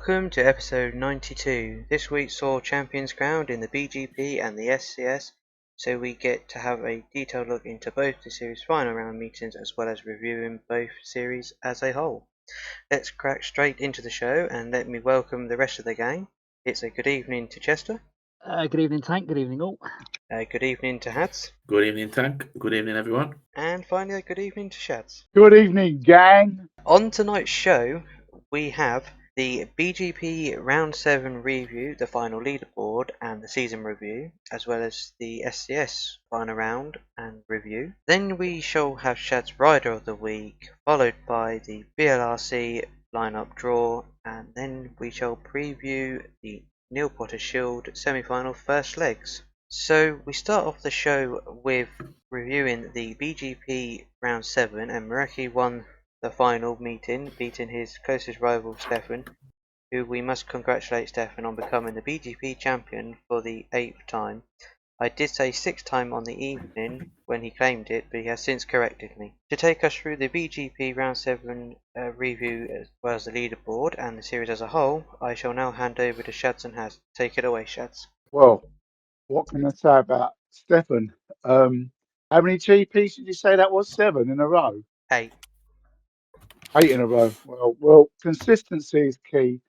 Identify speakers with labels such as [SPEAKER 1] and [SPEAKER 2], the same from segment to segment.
[SPEAKER 1] Welcome to episode 92. This week saw champions crowned in the BGP and the SCS, so we get to have a detailed look into both the series final round meetings as well as reviewing both series as a whole. Let's crack straight into the show and let me welcome the rest of the gang. It's a good evening to Chester.
[SPEAKER 2] Good evening, Tank. Good evening, all.
[SPEAKER 1] Good evening to Hats.
[SPEAKER 3] Good evening, Tank. Good evening, everyone.
[SPEAKER 1] And finally, a good evening to Shads.
[SPEAKER 4] Good evening, gang.
[SPEAKER 1] On tonight's show, we have the BGP Round 7 review, the final leaderboard and the season review, as well as the SCS final round and review. Then we shall have Shad's Rider of the Week, followed by the BLRC Line Up draw, and then we shall preview the Neil Potter Shield semi-final first legs. So we start off the show with reviewing the BGP Round 7, and Mereki won the final meeting, beating his closest rival Stefan, who we must congratulate Stefan on becoming the BGP champion for the 8th time. I did say 6th time on the evening when he claimed it, but he has since corrected me. To take us through the BGP Round 7 review as well as the leaderboard and the series as a whole, I shall now hand over to Shads and Has. Take it away, Shads.
[SPEAKER 4] Well, what can I say about Stefan? How many GPs did you say that was? 7 in a row?
[SPEAKER 1] 8.
[SPEAKER 4] 8 in a row. Well, consistency is key.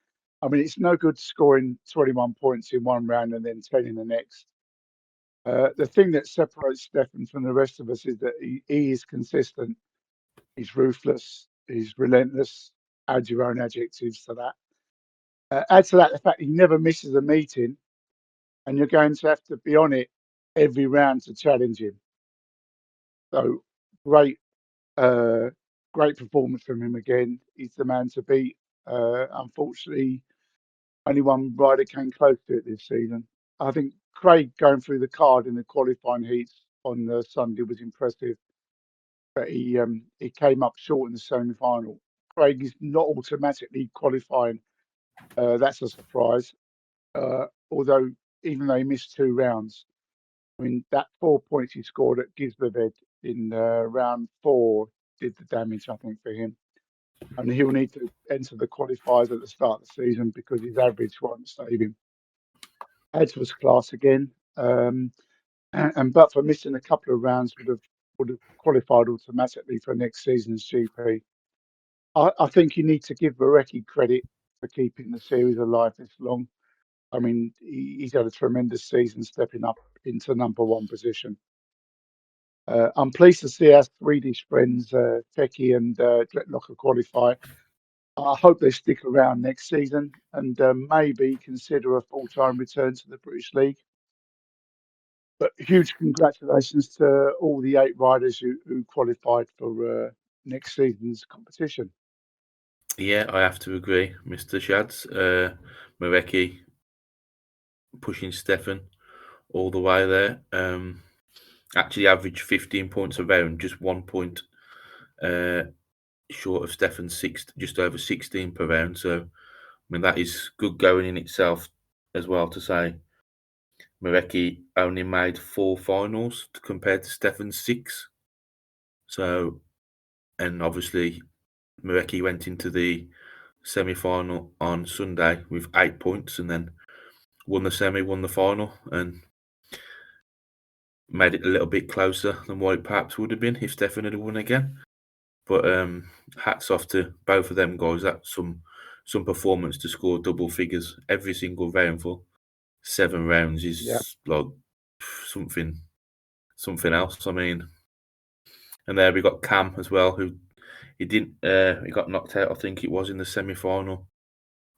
[SPEAKER 4] I mean, it's no good scoring 21 points in one round and then 10 in the next. The thing that separates Stefan from the rest of us is that he is consistent. He's ruthless. He's relentless. Add your own adjectives to that. Add to that the fact he never misses a meeting, and you're going to have to be on it every round to challenge him. So great performance from him again. He's the man to beat. Unfortunately, only one rider came close to it this season. I think Craig going through the card in the qualifying heats on Sunday was impressive, but he came up short in the semi-final. Craig is not automatically qualifying. That's a surprise. Although, even though he missed 2 rounds, I mean, that 4 points he scored at Gisbeved in round 4 did the damage, I think, for him. And he'll need to enter the qualifiers at the start of the season because his average won't save him. Ads was class again, and but for missing a couple of rounds would have qualified automatically for next season's GP. I think you need to give Mereki credit for keeping the series alive this long. I mean, he's had a tremendous season stepping up into number 1 position. I'm pleased to see our Swedish friends, Teki and Gletlocker, qualify. I hope they stick around next season and maybe consider a full-time return to the British League. But huge congratulations to all the 8 riders who qualified for next season's competition.
[SPEAKER 3] Yeah, I have to agree, Mr. Shads. Mereki pushing Stefan all the way there. Actually averaged 15 points a round, just 1 point short of Stefan's just over 16 per round. So, I mean, that is good going in itself as well to say. Mereki only made 4 finals compared to Stefan's 6. So, and obviously, Mereki went into the semi-final on Sunday with 8 points and then won the semi, won the final, and made it a little bit closer than what it perhaps would have been if Stefan had won again. But hats off to both of them guys. That's some performance to score double figures every single round for 7 rounds is like something else. I mean, and there we got Cam as well, who he got knocked out, I think it was in the semi-final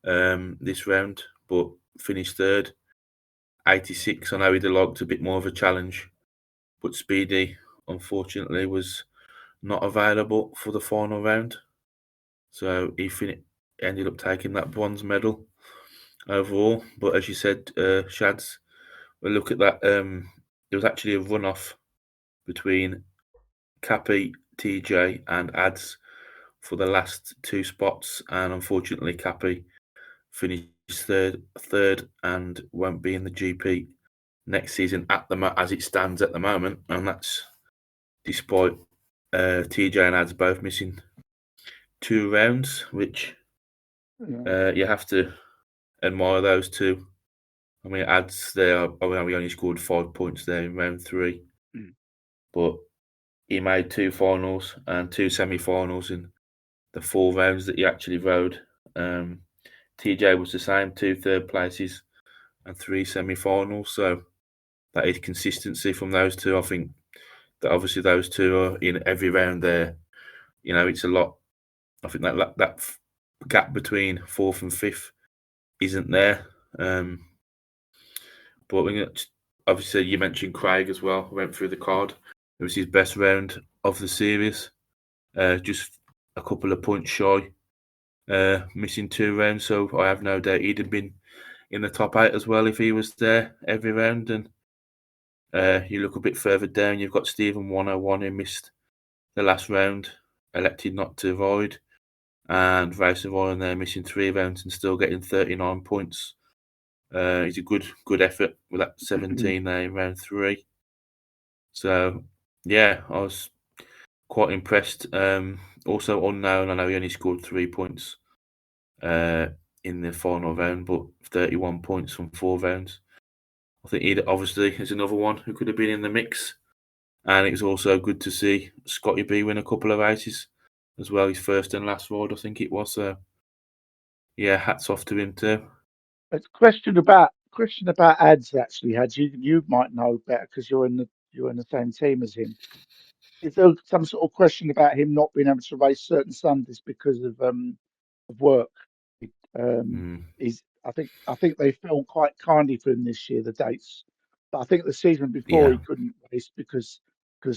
[SPEAKER 3] this round, but finished 3rd, 86. I know he'd have liked a bit more of a challenge, but Speedy unfortunately was not available for the final round, so he ended up taking that bronze medal overall. But as you said, Shads, we look at that. There was actually a runoff between Cappy, TJ, and Ads for the last 2 spots, and unfortunately, Cappy finished third, and won't be in the GP next season as it stands at the moment, and that's despite TJ and Ads both missing 2 rounds, which you have to admire those two. I mean, Ads there, we only scored 5 points there in round 3. But he made 2 finals and 2 semi-finals in the 4 rounds that he actually rode. TJ was the same, 2 third places and 3 semi-finals. So that is consistency from those two. I think that obviously those two are in every round there. It's a lot. I think that gap between 4th and 5th isn't there. But obviously you mentioned Craig as well. Went through the card. It was his best round of the series. Just a couple of points shy, missing 2 rounds. So I have no doubt he'd have been in the top 8 as well if he was there every round. And you look a bit further down, you've got Stephen 101 who missed the last round, elected not to ride, and Racer Ryan there missing 3 rounds and still getting 39 points. It's a good effort with that 17 there in round 3. So yeah, I was quite impressed. Also unknown, I know he only scored 3 points in the final round, but 31 points from 4 rounds. I think he obviously is another one who could have been in the mix. And it was also good to see Scotty B win a couple of races as well. His first and last ride, I think it was. So yeah, hats off to him too.
[SPEAKER 4] A question about Ads actually, Had you might know better because you're in the same team as him. Is there some sort of question about him not being able to race certain Sundays because of work? I think they fell quite kindly for him this year, the dates. But I think the season before he couldn't race because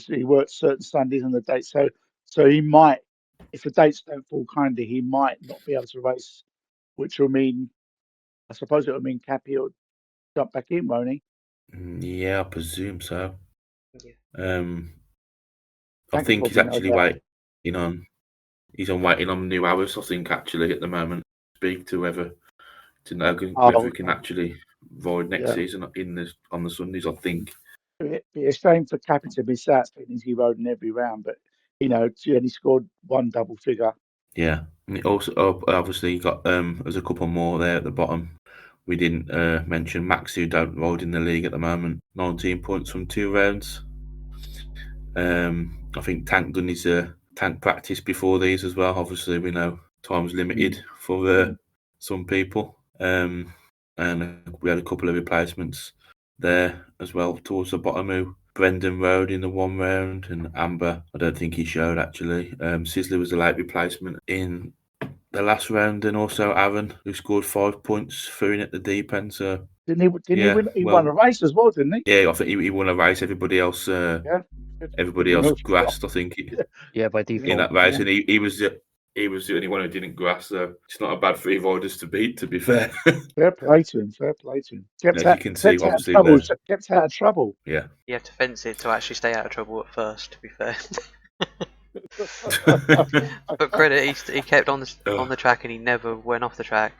[SPEAKER 4] he worked certain Sundays and the dates. So he might, if the dates don't fall kindly, he might not be able to race, which will mean, I suppose it will mean Cappy will jump back in, won't he?
[SPEAKER 3] Yeah, I presume so.
[SPEAKER 1] Yeah.
[SPEAKER 3] I think he's actually waiting on new hours. I think actually at the moment, speak to whether to know whether he can actually ride next season on the Sundays. I think
[SPEAKER 4] it'd be a shame for Cappy to miss out, since he rode in every round. But he only scored 1 double figure.
[SPEAKER 3] Yeah, and also obviously you got there's a couple more there at the bottom. We didn't mention Max, who don't ride in the league at the moment. 19 points from 2 rounds. I think Tank done his tank practice before these as well. Obviously, we know time's limited for some people. And we had a couple of replacements there as well towards the bottom who Brendan rode in the 1 round, and Amber, I don't think he showed actually. Sisley was a late replacement in the last round, and also Aaron, who scored 5 points through in at the deep end. So
[SPEAKER 4] Didn't he win? He won a race as well, didn't he?
[SPEAKER 3] Yeah, I think he won a race. Everybody else, everybody else grassed. I think.
[SPEAKER 2] By default.
[SPEAKER 3] In that race, and he was the only one who didn't grass. So it's not a bad 3 riders to beat, to be fair.
[SPEAKER 4] Fair play to him. Kept out of trouble.
[SPEAKER 3] Yeah.
[SPEAKER 1] You have to fence it to actually stay out of trouble at first, to be fair. But credit, he kept on the track and he never went off the track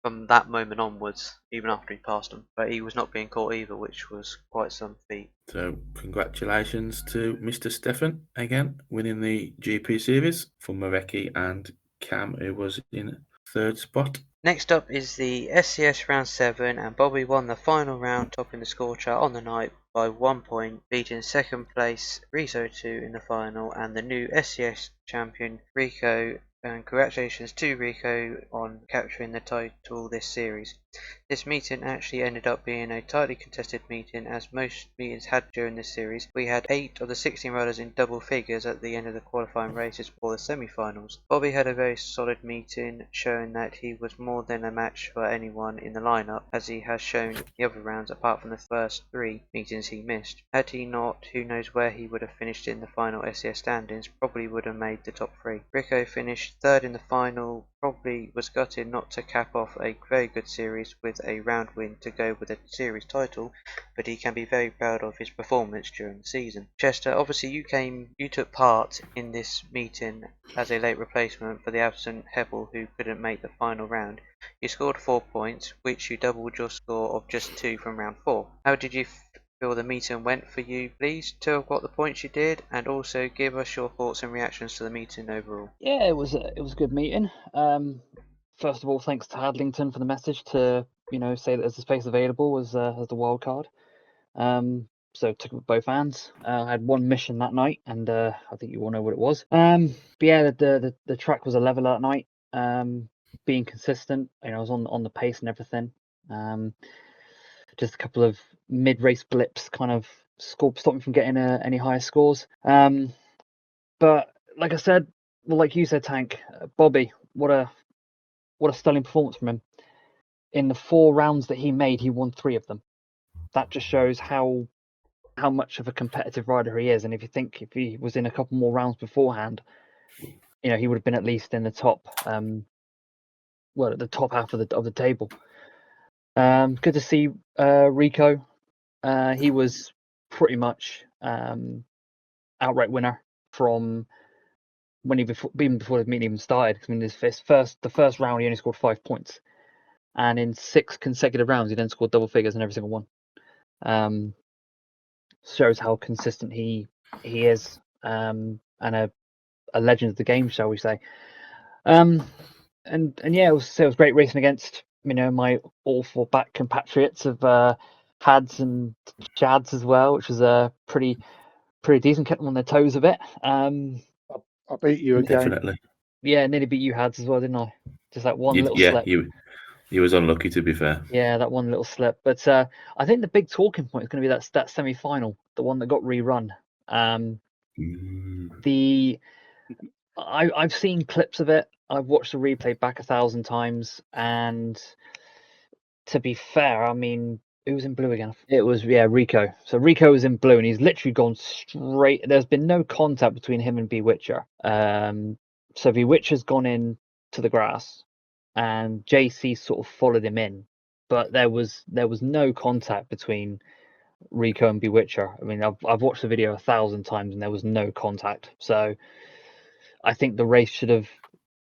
[SPEAKER 1] from that moment onwards, even after he passed him. But he was not being caught either, which was quite some feat.
[SPEAKER 3] So congratulations to Mr. Stefan again, winning the GP series from Marecki and Cam, who was in 3rd spot.
[SPEAKER 1] Next up is the SCS round 7, and Bobby won the final round, topping the score chart on the night by 1 point, beating 2nd place Riso 2 in the final and the new SCS champion Rico. And congratulations to Rico on capturing the title this series. This meeting actually ended up being a tightly contested meeting, as most meetings had during this series. We had 8 of the 16 riders in double figures at the end of the qualifying races for the semi-finals. Bobby had a very solid meeting, showing that he was more than a match for anyone in the lineup, as he has shown the other rounds apart from the first 3 meetings he missed. Had he not, who knows where he would have finished in the final SCS standings. Probably would have made the top 3. Rico finished 3rd in the final, probably was gutted not to cap off a very good series with a round win to go with a series title, but he can be very proud of his performance during the season. Chester, obviously you took part in this meeting as a late replacement for the absent Hebel, who couldn't make the final round. You scored 4 points, which you doubled your score of just 2 from round 4. How did you feel the meeting went for you, please, to have got the points you did, and also give us your thoughts and reactions to the meeting overall?
[SPEAKER 2] Yeah, it was a good meeting. First of all, thanks to Hadlington for the message to say that there's a space available as the wild card. So took it with both hands. I had one mission that night, and I think you all know what it was. But yeah, the track was a level that night. Being consistent, I was on the pace and everything. Just a couple of mid-race blips kind of stopped me from getting any higher scores. But like I said, well, like you said, Tank, Bobby, what a stunning performance from him. In the 4 rounds that he made, he won 3 of them. That just shows how much of a competitive rider he is. And if you think if he was in a couple more rounds beforehand, he would have been at least in the top, at the top half of the table. Good to see Rico. He was pretty much outright winner from even before the meeting even started. I mean, the first round he only scored 5 points, and in 6 consecutive rounds he then scored double figures in every single one. Shows how consistent he is, and a legend of the game, shall we say? And yeah, it was great racing against my awful back compatriots of Hads and Shads as well, which was pretty decent, kept them on their toes a bit.
[SPEAKER 4] I beat you again.
[SPEAKER 3] Definitely.
[SPEAKER 2] Yeah, nearly beat you, Hads, as well, didn't I? Just that one little
[SPEAKER 3] Yeah,
[SPEAKER 2] slip.
[SPEAKER 3] he was unlucky, to be fair.
[SPEAKER 2] Yeah, that one little slip. But I think the big talking point is going to be that semi-final, the one that got rerun. I've seen clips of it. I've watched the replay back 1,000 times, and to be fair, I mean, who was in blue again? It was Rico. So Rico was in blue, and he's literally gone straight. There's been no contact between him and Bewitcher. So Bewitcher's gone in to the grass, and JC sort of followed him in, but there was no contact between Rico and Bewitcher. I mean, I've watched the video 1,000 times, and there was no contact. So I think the race should have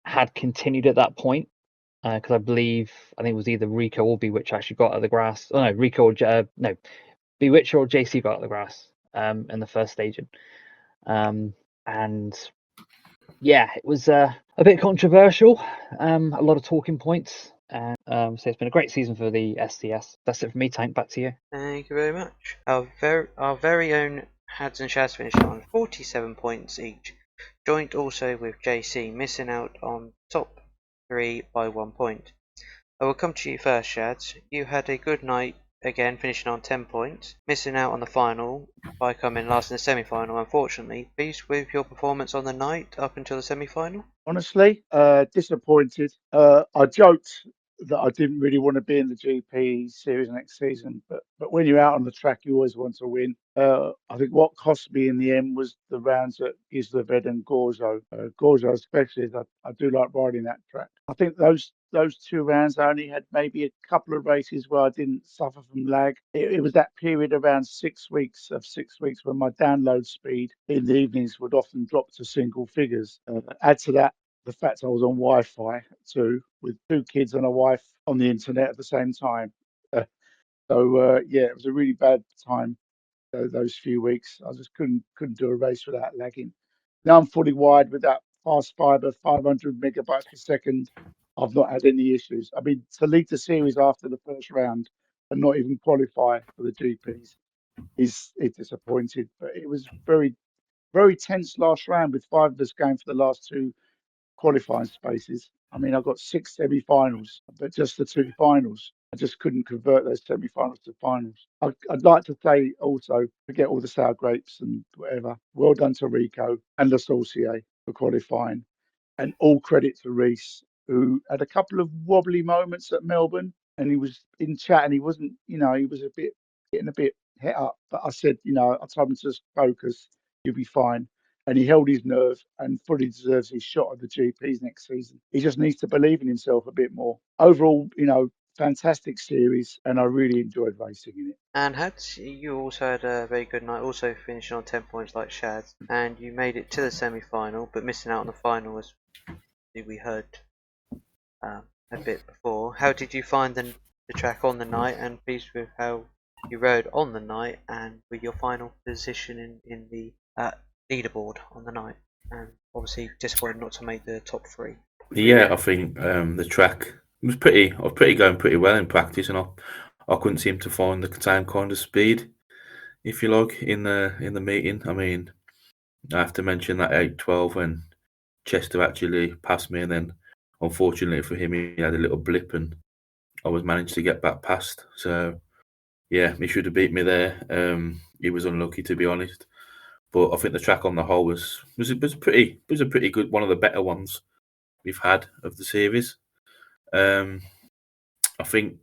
[SPEAKER 2] had continued at that point, because I think it was either Rico or Bewitcher actually got out of the grass. Oh no, Bewitcher or JC got out of the grass in the first staging. And yeah, it was a bit controversial, a lot of talking points. So it's been a great season for the SCS. That's it for me, Tank. Back to you.
[SPEAKER 1] Thank you very much. Our very own Hads and Shads finished on 47 points each, joint also with JC, missing out on top 3 by 1 point. I will come to you first, Shads. You had a good night again, finishing on 10 points, missing out on the final by coming last in the semi-final, unfortunately. Pleased with your performance on the night up until the semi-final?
[SPEAKER 4] Honestly, disappointed. I joked that I didn't really want to be in the GP series next season, but when you're out on the track, you always want to win. I think what cost me in the end was the rounds at Gislaved and Gorzo. Gorzo especially, as I do like riding that track. I think those 2 rounds, I only had maybe a couple of races where I didn't suffer from lag. It was that period around 6 weeks when my download speed in the evenings would often drop to single figures. Add to that the fact I was on Wi-Fi too, with 2 kids and a wife on the internet at the same time. Yeah, it was a really bad time those few weeks. I just couldn't do a race without lagging. Now I'm fully wired with that fast fiber, 500 megabytes per second. I've not had any issues. I mean, to lead the series after the first round and not even qualify for the GPs is disappointed. But it was very, very tense last round with 5 of us going for the last 2 qualifying spaces. I mean, I got 6 semi-finals, but just the 2 finals. I just couldn't convert those semi-finals to finals. I'd like to say also, forget all the sour grapes and whatever. Well done to Rico and Le Saucier for qualifying. And all credit to Reese, who had a couple of wobbly moments at Melbourne, and he was in chat and he wasn't, he was getting a bit hit up. But I said, I told him to just focus, you'll be fine. And he held his nerve and fully deserves his shot at the GPs next season. He just needs to believe in himself a bit more. Overall, fantastic series, and I really enjoyed racing in it.
[SPEAKER 1] And Hads, you also had a very good night, also finishing on 10 points like Shads, and you made it to the semi-final, but missing out on the final as we heard a bit before. How did you find the track on the night, and pleased with how you rode on the night and with your final position in the leaderboard on the night? And obviously disappointed not to make the top 3.
[SPEAKER 3] Yeah, I think the track was pretty. I was going pretty well in practice, and I couldn't seem to find the same kind of speed, if you like, in the meeting. I mean, I have to mention that 8:12 when Chester actually passed me, and then unfortunately for him, he had a little blip, and I was managed to get back past. So yeah, he should have beat me there. He was unlucky, to be honest. But I think the track on the whole was a pretty good, one of the better ones we've had of the series. I think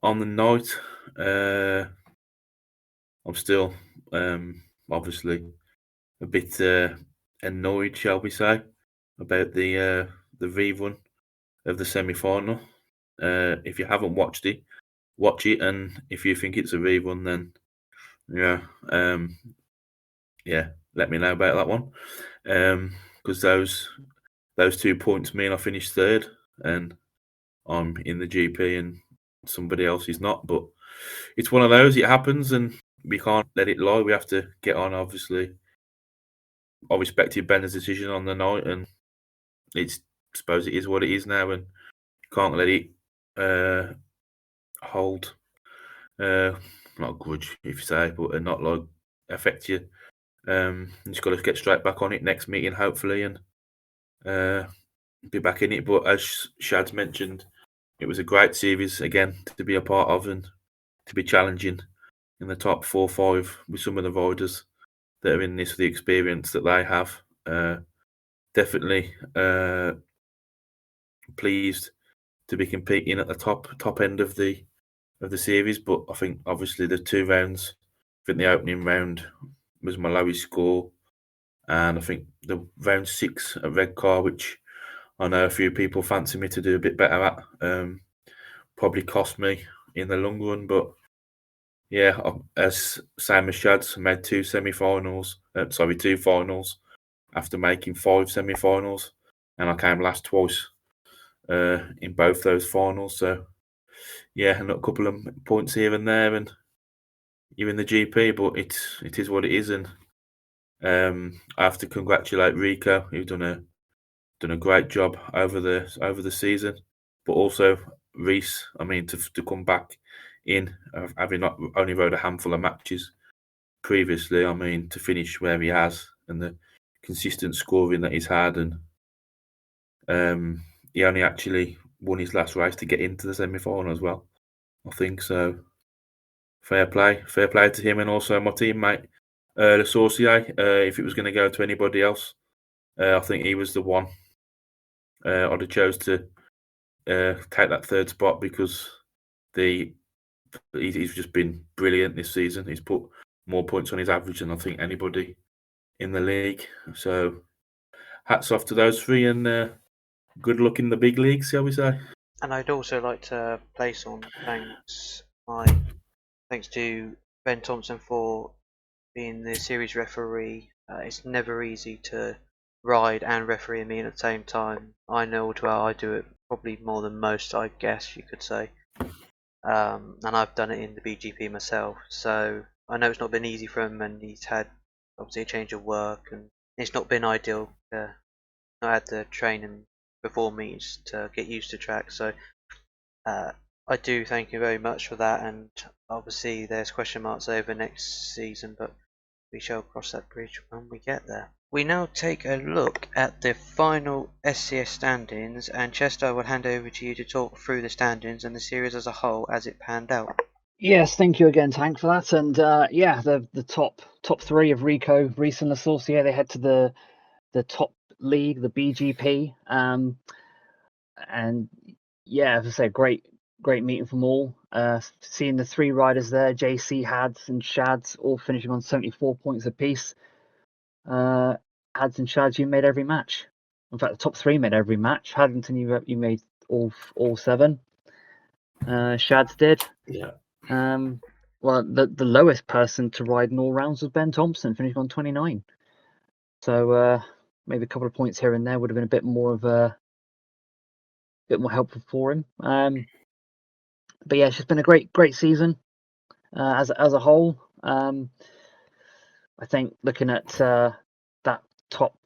[SPEAKER 3] on the night, I'm still obviously a bit annoyed, shall we say, about the rerun of the semi-final. If you haven't watched it, watch it, and if you think it's a rerun, then yeah, let me know about that one. Because those 2 points mean I finished third, and I'm in the GP, and somebody else is not. But it's one of those. It happens, and we can't let it lie. We have to get on. Obviously, I respected Ben's decision on the night, and I suppose it is what it is now, and you can't let it hold. Not a grudge, if you say, but not like affect you. You just got to get straight back on it next meeting, hopefully, and be back in it. But as Shad's mentioned, it was a great series again to be a part of and to be challenging in the top 4 or 5 with some of the riders that are in this, the experience that they have. Definitely pleased to be competing at the top end of the series. But I think obviously the 2 rounds, I think the opening round was my lowest score, and I think the round 6 at Redcar, which I know a few people fancy me to do a bit better at, probably cost me in the long run. But yeah, as same as Shad's, made 2 finals after making 5 semi-finals, and I came last twice in both those finals. So yeah, and a couple of points here and there, and you're in the GP, but it is what it is. And I have to congratulate Rico, who's done a great job over the season, but also Reese. I mean, to come back in, having not only rode a handful of matches previously, I mean, to finish where he has and the consistent scoring that he's had, and he only actually won his last race to get into the semi-final as well, I think. So fair play to him, and also my teammate Le Sorcier. If it was going to go to anybody else, I think he was the one I'd have chose to take that 3rd spot, because he's just been brilliant this season. He's put more points on his average than I think anybody in the league. So hats off to those 3, and good luck in the big leagues, shall we say.
[SPEAKER 1] And I'd also like to place on thanks to Ben Thompson for being the series referee. It's never easy to ride and referee a meet at the same time. I know as well, I do it probably more than most, I guess you could say. And I've done it in the BGP myself, so I know it's not been easy for him, and he's had obviously a change of work, and it's not been ideal. I had to train him before meets to get used to track, so I do thank you very much for that. And obviously there's question marks over next season, but we shall cross that bridge when we get there. We now take a look at the final SCS standings, and Chester, I will hand over to you to talk through the standings and the series as a whole as it panned out.
[SPEAKER 2] Yes, thank you again, Tank, for that. And yeah, the top 3 of Rico, Reese, and Le Sorcier, they head to the top league, the BGP. And yeah, as I said, great meeting from all. Seeing the 3 riders there, JC, Hads, and Shads, all finishing on 74 points apiece. Hads and Shads, you made every match. In fact, the top 3 made every match. Haddington, you made all 7. Shads did.
[SPEAKER 3] Yeah.
[SPEAKER 2] Well, the lowest person to ride in all rounds was Ben Thompson, finishing on 29. So maybe a couple of points here and there would have been a bit more helpful for him. But yeah, it's just been a great season as a whole. I think looking at that top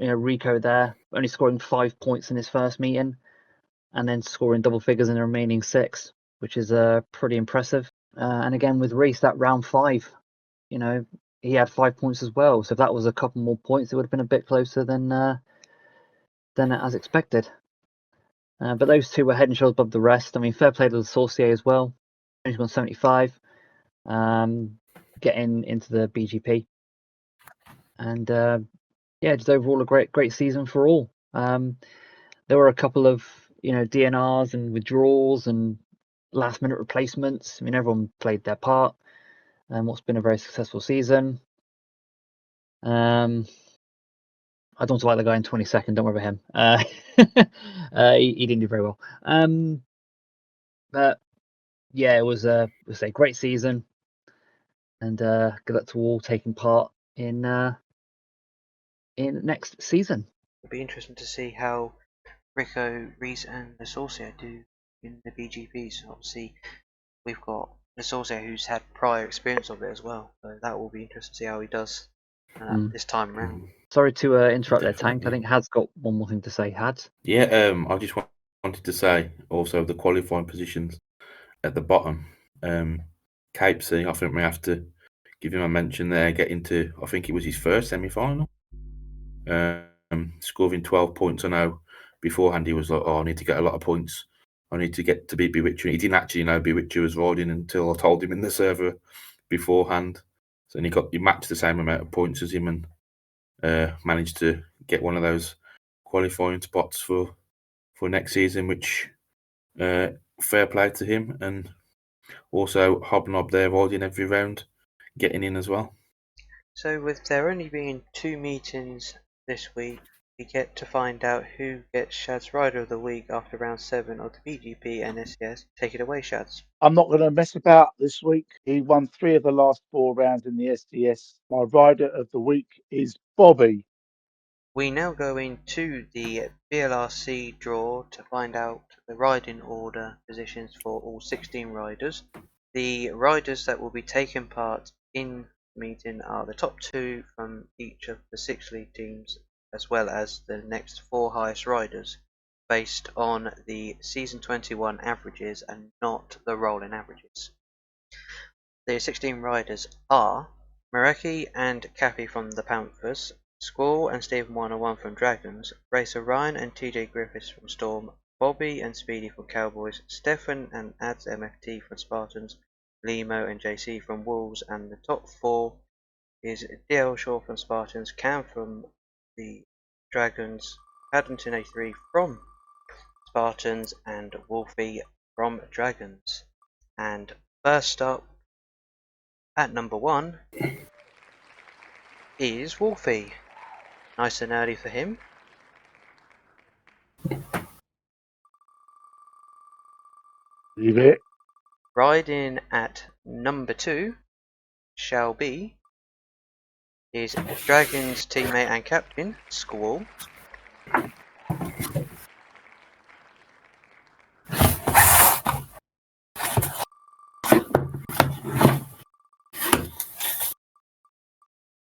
[SPEAKER 2] Rico there, only scoring 5 points in his first meeting, and then scoring double figures in the remaining 6, which is pretty impressive. And again with Reese, that round 5, he had 5 points as well. So if that was a couple more points, it would have been a bit closer than as expected. But those two were head and shoulders above the rest. I mean, fair play to the Saucier as well. He's won 75, getting into the BGP, and just overall a great season for all. There were a couple of DNRs and withdrawals and last minute replacements. I mean, everyone played their part, and what's been a very successful season. I don't like the guy in 22nd. Don't worry about him. He didn't do very well. But yeah, it was a great season, and good luck to all taking part in next season.
[SPEAKER 1] It'll be interesting to see how Rico, Reese, and the Saucier do in the BGPs. Obviously, we've got the Saucier who's had prior experience of it as well, so that will be interesting to see how he does this time round.
[SPEAKER 2] Sorry to interrupt there, Tank. I think Had's got one more thing to say. Had?
[SPEAKER 3] Yeah, I just wanted to say also the qualifying positions at the bottom. Cape C, I think we have to give him a mention there, getting to, I think it was his first semi-final. Scoring 12 points. I know beforehand he was like, I need to get a lot of points. I need to get to beat Bewitcher. He didn't actually know Bewitcher was riding until I told him in the server beforehand. So he matched the same amount of points as him and managed to get one of those qualifying spots for next season, which fair play to him. And also Hobnob there riding every round, getting in as well.
[SPEAKER 1] So with there only being 2 meetings this week, we get to find out who gets Shad's Rider of the Week after round 7 of the BGP and SCS. Take it away, Shads.
[SPEAKER 4] I'm not going to mess about this week. He won 3 of the last 4 rounds in the SDS. My rider of the week is Bobby.
[SPEAKER 1] We now go into the BLRC draw to find out the riding order positions for all 16 riders. The riders that will be taking part in the meeting are the top 2 from each of the 6 league teams, as well as the next 4 highest riders, based on the season 21 averages and not the rolling averages. The 16 riders are Mareki and Cappy from the Panthers, Squall and Stephen 101 from Dragons, Racer Ryan and TJ Griffiths from Storm, Bobby and Speedy from Cowboys, Stefan and Ads MFT from Spartans, Limo and JC from Wolves, and the top 4 is DL Shaw from Spartans, Cam from the Dragons, Paddington A3 from Spartans, and Wolfie from Dragons. And first up at number 1 is Wolfie. Nice and early for him.
[SPEAKER 4] Leave it.
[SPEAKER 1] Riding at number 2 shall be his Dragons teammate and captain, Squall.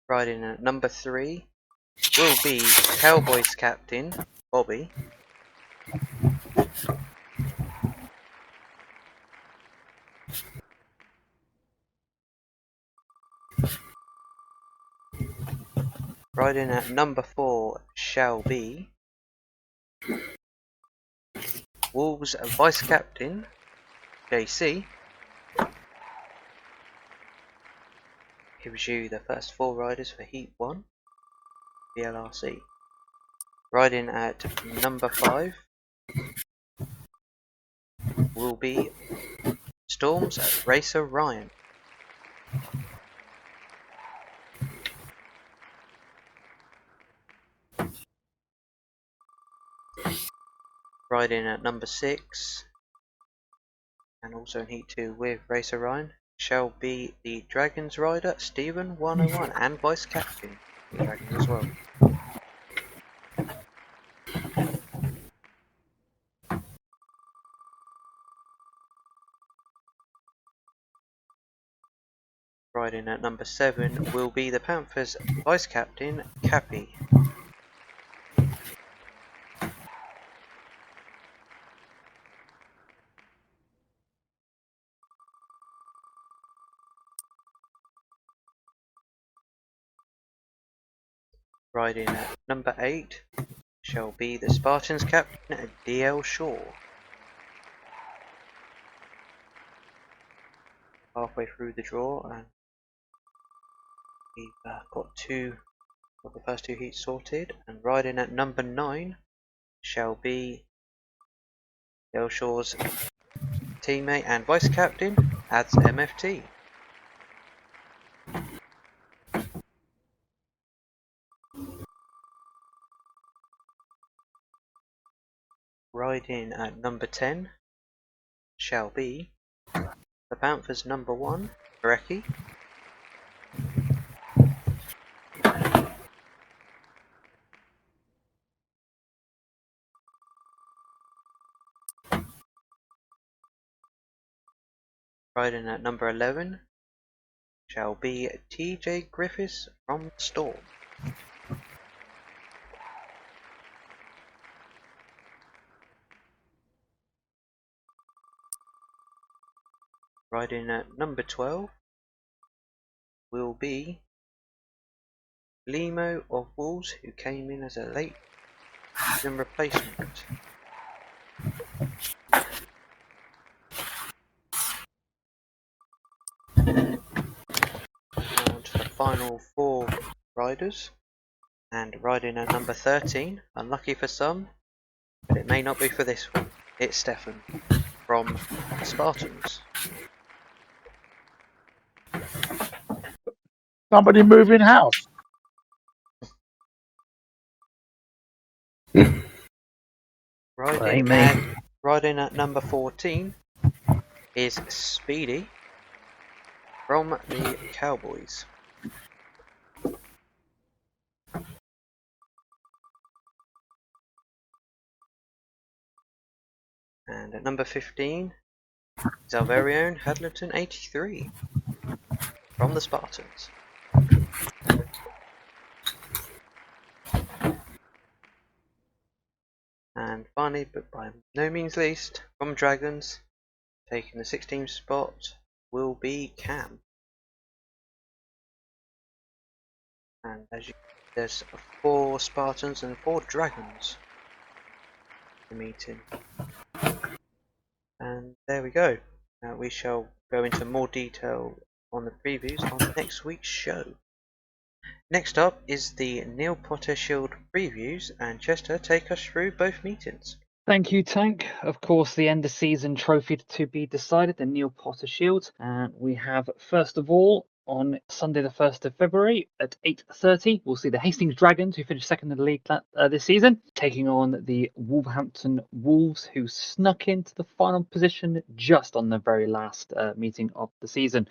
[SPEAKER 1] Riding at number 3 will be Cowboys captain, Bobby. Riding at number 4 shall be Wolves vice captain, JC. Gives you the first 4 riders for Heat 1, BLRC. Riding at number 5 will be Storm's Racer Ryan. Riding at number 6, and also in Heat 2 with Racer Ryan, shall be the Dragons rider, Stephen 101, and vice captain for the Dragons as well. Riding at number 7 will be the Panthers vice captain, Cappy. Riding at number 8 shall be the Spartans captain DL Shaw. Halfway through the draw, and we've got 2 of the first 2 heats sorted. And riding at number 9 shall be DL Shaw's teammate and vice captain Ads MFT. Riding at number 10 shall be the Panthers number 1, Brecky. Riding at number 11 shall be TJ Griffiths from Storm. Riding at number 12 will be Limo of Wolves, who came in as a late season replacement. On to the final 4 riders, and riding at number 13, unlucky for some, but it may not be for this one, it's Stefan from the Spartans.
[SPEAKER 4] Somebody moving house.
[SPEAKER 1] Riding at number 14 is Speedy from the Cowboys. And at number 15 is our very own Hadlerton 83 from the Spartans. And finally, but by no means least, from Dragons, taking the 16th spot will be Cam. And as you there's 4 Spartans and 4 Dragons in the meeting. And there we go. Now we shall go into more detail on the previews on next week's show. Next up is the Neil Potter Shield previews, and Chester, take us through both meetings.
[SPEAKER 2] Thank you, Tank. Of course, the end of season trophy to be decided, the Neil Potter Shield. And we have, first of all, on Sunday the 1st of February at 8:30, we'll see the Hastings Dragons, who finished second in the league this season, taking on the Wolverhampton Wolves, who snuck into the final position just on the very last meeting of the season.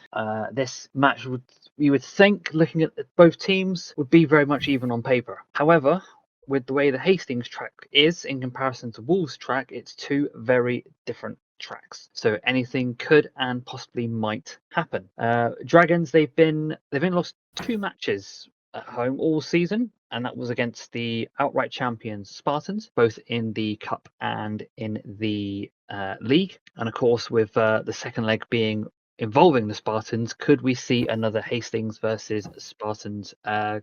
[SPEAKER 2] This match, you would think, looking at both teams, would be very much even on paper. However, with the way the Hastings track is in comparison to Wolves track, it's 2 very different tracks, so anything could and possibly might happen. Dragons, they've lost 2 matches at home all season, and that was against the outright champions Spartans, both in the cup and in the league. And of course, with the second leg being involving the Spartans, could we see another Hastings versus Spartans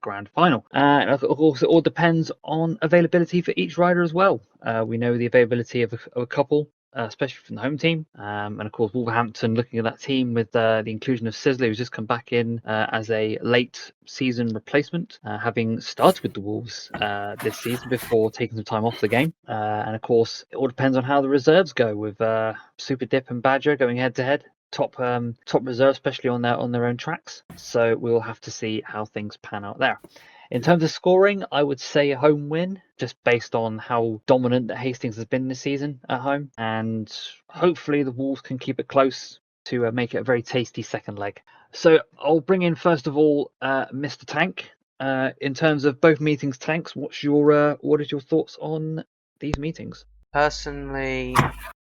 [SPEAKER 2] grand final? And of course, it all depends on availability for each rider as well. We know the availability of a couple, especially from the home team. And of course, Wolverhampton, looking at that team with the inclusion of Sizzler, who's just come back in as a late season replacement, having started with the Wolves this season before taking some time off the game. And of course, it all depends on how the reserves go, with Super Dip and Badger going head to head. Top reserve, especially on their own tracks. So we'll have to see how things pan out there. In terms of scoring, I would say a home win, just based on how dominant that Hastings has been this season at home, and hopefully the Wolves can keep it close to make it a very tasty second leg. So I'll bring in first of all Mr. Tank. In terms of both meetings, Tanks, what is your thoughts on these meetings?
[SPEAKER 1] Personally,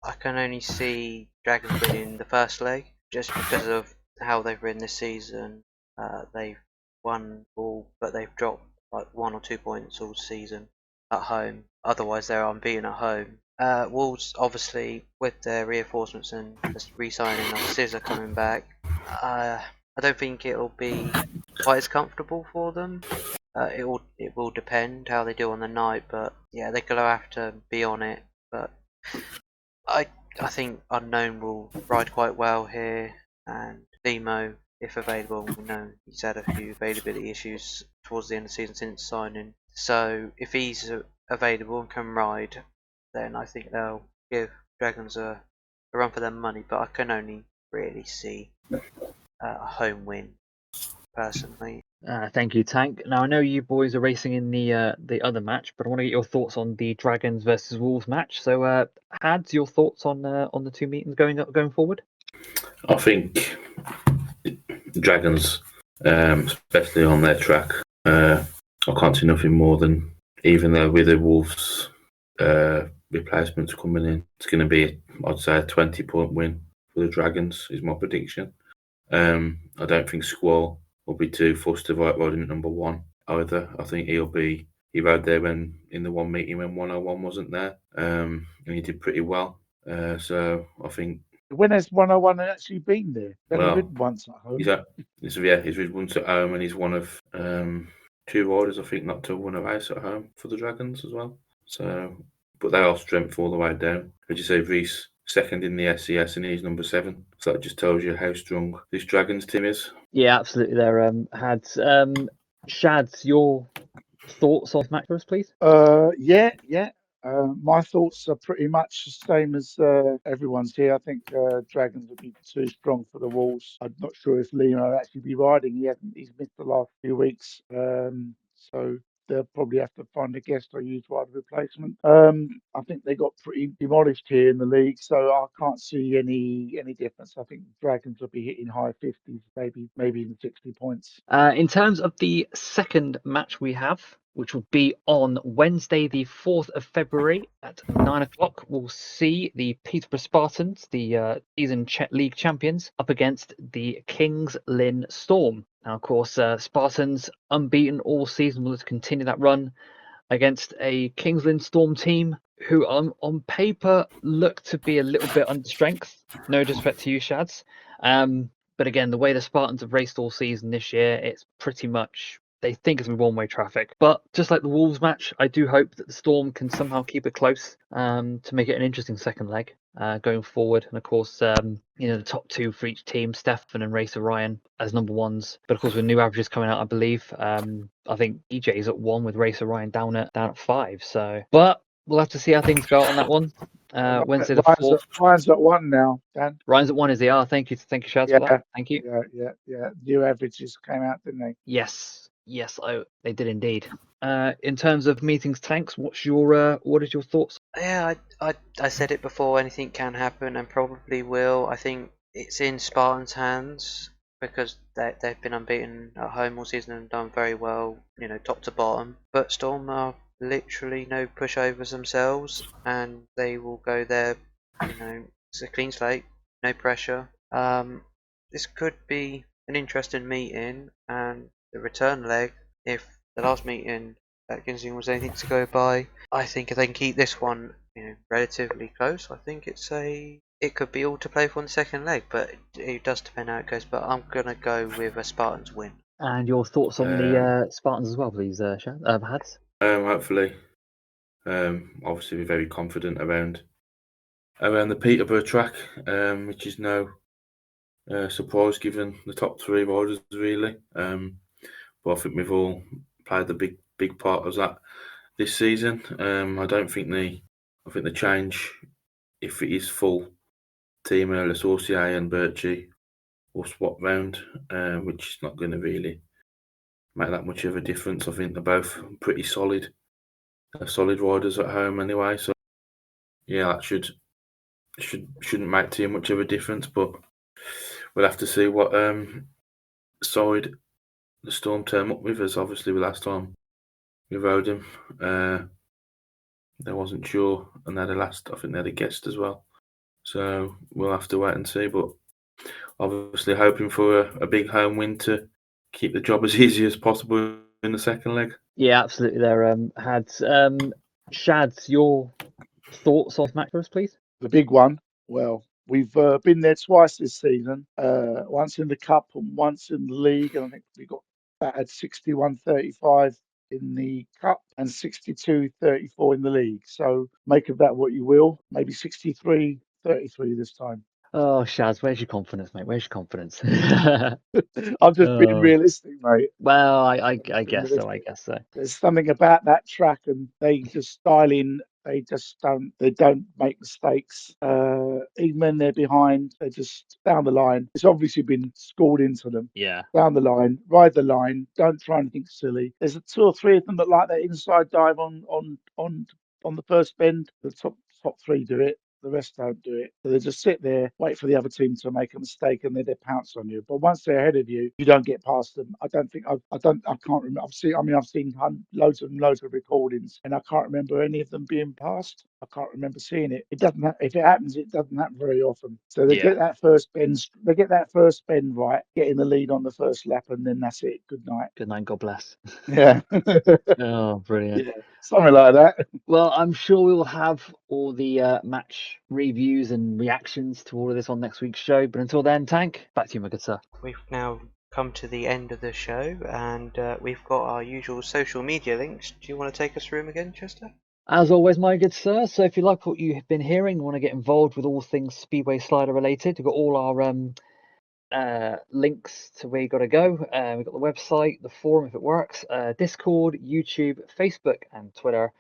[SPEAKER 1] I can only see Dragons winning the first leg, just because of how they've ridden this season. They've won all, but they've dropped like 1 or 2 points all season at home. Otherwise, they're unbeaten at home. Wolves, obviously, with their reinforcements and just re-signing of Scissor coming back, I don't think it'll be quite as comfortable for them. It will depend how they do on the night, but yeah, they're gonna have to be on it. But I think Unknown will ride quite well here, and Demo, if available, we know he's had a few availability issues towards the end of the season since signing. So if he's available and can ride, then I think they'll give Dragons a run for their money. But I can only really see a home win personally.
[SPEAKER 2] Thank you, Tank. Now I know you boys are racing in the other match, but I want to get your thoughts on the Dragons versus Wolves match. So, Hads, your thoughts on the two meetings going forward?
[SPEAKER 3] I think Dragons, especially on their track, I can't see nothing more than, even though with the Wolves replacements coming in, it's going to be, I'd say, a 20-point win for the Dragons is my prediction. I don't think Squall will be too fussed about riding at number one either. I think he rode there when in the one meeting when 101 wasn't there, and he did pretty well. So I think,
[SPEAKER 4] When has 101 actually been there? Only
[SPEAKER 3] well,
[SPEAKER 4] ridden once at home.
[SPEAKER 3] he's ridden once at home, and he's one of two riders, I think, not to win a race at home for the Dragons as well. So, but they are strength all the way down. As you say, Reese second in the SCS, and he's number 7. So that just tells you how strong this Dragons team is.
[SPEAKER 2] Yeah, absolutely. There, Hads. Shads, your thoughts on match for us, please?
[SPEAKER 4] Yeah. My thoughts are pretty much the same as everyone's here. I think Dragons will be too strong for the Wolves. I'm not sure if Lima will actually be riding. He's missed the last few weeks. So they'll probably have to find a guest or use rider replacement. I think they got pretty demolished here in the league, so I can't see any difference. I think Dragons will be hitting high 50s, maybe even 60 points.
[SPEAKER 2] In terms of the second match we have, which will be on Wednesday, the 4th of February at 9 o'clock, we'll see the Peterborough Spartans, the season league champions, up against the Kings Lynn Storm. Now, of course, Spartans unbeaten all season, will continue that run against a Kings Lynn Storm team who on paper look to be a little bit under strength. No disrespect to you, Shads. But again, the way the Spartans have raced all season this year, it's pretty much, they think it's one-way traffic. But just like the Wolves match, I do hope that the Storm can somehow keep it close to make it an interesting second leg going forward. And of course, the top two for each team, Stefan and Racer Ryan as number ones. But of course, with new averages coming out, I believe, I think EJ is at 1 with Racer Ryan down at 5. So, but we'll have to see how things go out on that one. Wednesday the 4th.
[SPEAKER 4] Ryan's at 1 now, Dan.
[SPEAKER 2] Ryan's at 1 is the R. Thank you, Shaz, for that. Thank you.
[SPEAKER 4] Yeah. New averages came out, didn't they?
[SPEAKER 2] Yes, they did indeed. In terms of meetings, Tanks, what is your thoughts?
[SPEAKER 1] Yeah, I said it before. Anything can happen and probably will. I think it's in Spartans' hands because they've been unbeaten at home all season and done very well, top to bottom. But Storm are literally no pushovers themselves, and they will go there. It's a clean slate, no pressure. This could be an interesting meeting, and the return leg, if the last meeting at Ginsing was anything to go by, I think if they can keep this one relatively close, I think it could be all to play for in the second leg, but it does depend how it goes. But I'm gonna go with a Spartans win.
[SPEAKER 2] And your thoughts on the Spartans as well, please, Hads?
[SPEAKER 3] Hopefully, obviously we're very confident around the Peterborough track, which is no surprise given the top 3 riders really. But I think we've all played the big part of that this season. I think the change, if it is full team Sorcier and Birchie, will swap round, which is not going to really make that much of a difference. I think they're both pretty solid riders at home anyway. So yeah, that shouldn't make too much of a difference. But we'll have to see what side the Storm turn up with, as obviously the last time we rode him, they wasn't sure, and I think they had a guest as well. So we'll have to wait and see. But obviously hoping for a big home win to keep the job as easy as possible in the second leg.
[SPEAKER 2] Yeah, absolutely. There, Hads. Shads, your thoughts on match for us, please?
[SPEAKER 4] The big one. Well, we've been there twice this season. Once in the cup and once in the league, and I think we got battered 61-35 in the Cup and 62-34 in the league. So make of that what you will. Maybe 63-33 this time.
[SPEAKER 2] Oh, Shaz, where's your confidence, mate? Where's your confidence?
[SPEAKER 4] I'm just being
[SPEAKER 2] Oh.
[SPEAKER 4] realistic, mate.
[SPEAKER 2] Well, I guess so. I guess so.
[SPEAKER 4] There's something about that track, and they just style in. They don't make mistakes. Even when they're behind, they're just down the line. It's obviously been scored into them.
[SPEAKER 2] Yeah.
[SPEAKER 4] Down the line, ride the line. Don't try anything silly. There's 2 or 3 of them that like that inside dive on the first bend. The top 3 do it. The rest don't do it. So they just sit there, wait for the other team to make a mistake, and then they pounce on you. But once they're ahead of you, you don't get past them. I can't remember. I've seen loads of recordings, and I can't remember any of them being passed. I can't remember seeing it. It doesn't. If it happens, it doesn't happen very often. So they get that first bend. They get that first bend right, getting the lead on the first lap, and then that's it. Good night.
[SPEAKER 2] Good night. God bless.
[SPEAKER 4] Yeah.
[SPEAKER 2] Oh, brilliant.
[SPEAKER 4] Yeah. Something like that.
[SPEAKER 2] Well, I'm sure we will have all the match reviews and reactions to all of this on next week's show. But until then, Tank, back to you, my good sir.
[SPEAKER 1] We've now come to the end of the show, and we've got our usual social media links. Do you want to take us through them again, Chester?
[SPEAKER 2] As always, my good sir, so if you like what you've been hearing, want to get involved with all things Speedway Slider related, we've got all our links to where you got to go. We've got the website, the forum if it works, Discord, YouTube, Facebook, and Twitter,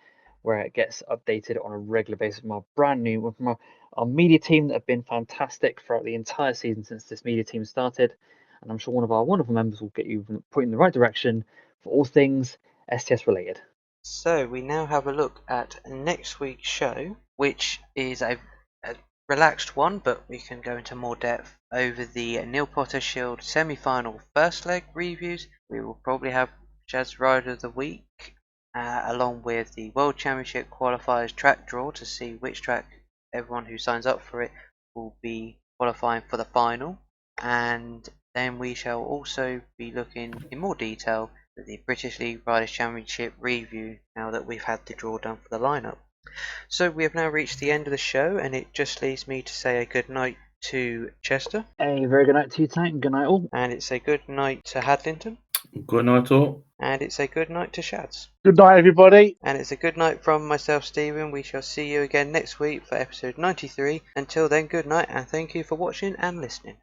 [SPEAKER 2] where it gets updated on a regular basis from our media team that have been fantastic throughout the entire season since this media team started. And I'm sure one of our wonderful members will get you put in the right direction for all things STS related.
[SPEAKER 1] So we now have a look at next week's show, which is a relaxed one, but we can go into more depth over the Neil Potter Shield semi-final first leg reviews. We will probably have Jazz Rider of the Week, along with the World Championship qualifiers track draw to see which track everyone who signs up for it will be qualifying for the final. And then we shall also be looking in more detail at the British League Riders Championship review now that we've had the draw done for the lineup. So we have now reached the end of the show, and it just leaves me to say a good night to Chester.
[SPEAKER 2] A very good night to you, Tank. Good night, all.
[SPEAKER 1] And it's a good night to Hadlington.
[SPEAKER 3] Good night, all.
[SPEAKER 1] And it's a good night to Shads.
[SPEAKER 4] Good night, everybody.
[SPEAKER 1] And it's a good night from myself, Stephen. We shall see you again next week for episode 93. Until then, good night, and thank you for watching and listening.